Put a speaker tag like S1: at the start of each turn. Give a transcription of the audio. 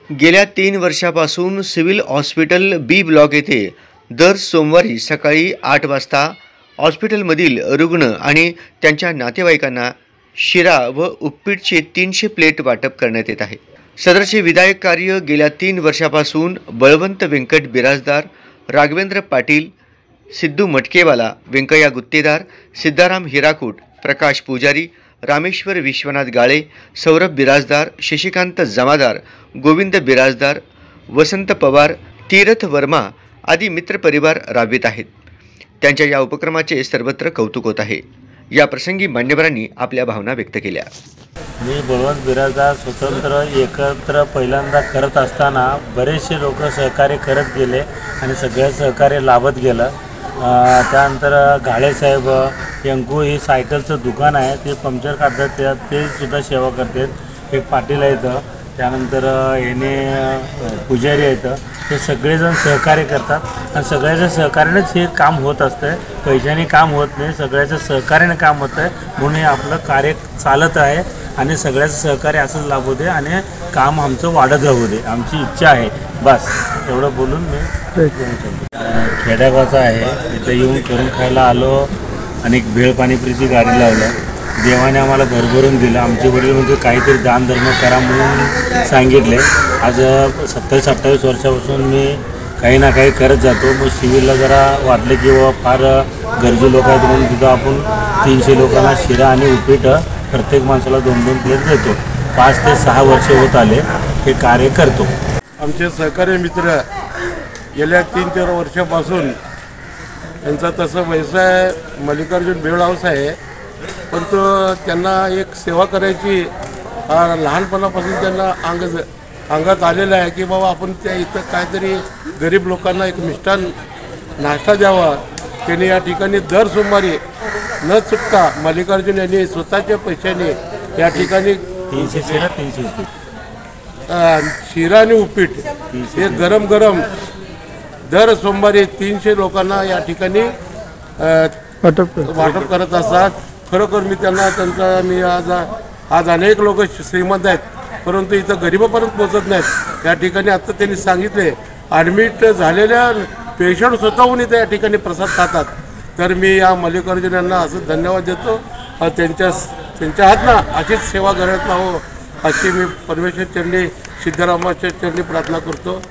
S1: गेल्या 3 वर्षापासून civil hospital बी block येथे दर सोमवारी सकाळी 8 वाजता हॉस्पिटलमधील रुग्ण आणि त्यांच्या नातेवाईकांना शिरा व उपीटचे 300 प्लेट वाटप करण्यात येत आहे। सदरचे विधायक कार्य गेल्या 3 वर्षापासून बळवंत व्यंकट बिराजदार, राघवेंद्र पाटील, सिद्धू मटकेवाला, व्यंकय्या गुत्तेदार, सिद्धाराम हिराकूट, प्रकाश पुजारी, रामेश्वर विश्वनाथ गाळे, सौरभ बिराजदार, शशिकांत जमादार, गोविंद बिराजदार, वसंत पवार, तीरथ वर्मा आदी मित्रपरिवार राबवित आहेत। त्यांच्या या उपक्रमाचे सर्वत्र कौतुक होत आहे। या प्रसंगी मान्यवरांनी आपल्या भावना व्यक्त केल्या।
S2: मी बळवंत बिराजदार स्वतंत्र एकत्र पहिल्यांदा करत असताना बरेचसे लोक सहकार्य करत गेले आणि सगळे सहकार्य लाभत गेलं। त्यानंतर गाळेसाहेब यंकू ही सायकलचं दुकान आहे, ते पंक्चर काढतात, ते सुद्धा सेवा करतात। एक पाटील आहेत, त्यानंतर याने पुजारी आहेत, ते सगळेजण सहकार्य करतात आणि सगळ्याच्या सहकार्यानेच हे काम होत असतं। पैशाने काम होत नाही, सगळ्याच्या सहकार्याने काम होतं आहे, म्हणून हे आपलं कार्य चालत आहे आणि सगळ्याचं सहकार्य असंच लाभू दे आणि काम आमचं वाढत राहू दे, आमची इच्छा आहे। बस एवढं बोलून मी खेड्यागावचा आहे, इथं येऊन करून खायला आलो आणि एक भेळ पाणीपुरीची गाडी लावलं। देवाने आम्हाला भरभरून दिलं। आमचे वडील म्हणजे काहीतरी दानधर्म करा म्हणून सांगितले। आज 27-28 वर्षापासून मी काही ना काही करत जातो। मग सिव्हिलला जरा वाटलं की फार गरजू लोक आहेत म्हणून तिथं आपण 300 लोकांना शिरा आणि उपीट प्रत्येक माणसाला 2-2 प्लेट देतो। 5 ते 6 वर्ष होत आले हे कार्य करतो।
S3: आमचे सहकारी मित्र गेल्या 3-4 वर्षापासून त्यांचा तसं व्यवसाय मल्लिकार्जुन भेळ हाऊस आहे, पण तो त्यांना एक सेवा करायची लहानपणापासून त्यांना अंगात आलेलं आहे की बाबा आपण त्या इथं काहीतरी गरीब लोकांना एक मिष्टान नाश्ता द्यावा। त्यांनी या ठिकाणी दर सोमवारी न चुकता मल्लिकार्जुन यांनी स्वतःच्या पैशाने या ठिकाणी
S2: 300 शिरा 300 उपीट,
S3: शिरा आणि उपीट हे गरम गरम दर सोमवारी 300 लोकांना या ठिकाणी वाटप करत असतात। खरोखर मी त्यांचा मी आज अनेक लोक श्रीमंत आहेत, परंतु इथं गरिबापर्यंत पोहोचत नाहीत। त्या ठिकाणी आता त्यांनी सांगितले ॲडमिट झालेल्या पेशंट स्वतःहून इथं या ठिकाणी प्रसाद खातात। तर मी या मल्लिकार्जुन यांना असं धन्यवाद देतो। त्यांच्या हातनं अशीच सेवा करत राहो अशी मी परमेश्वर चरणी, सिद्धरामाच्या चरणी प्रार्थना करतो।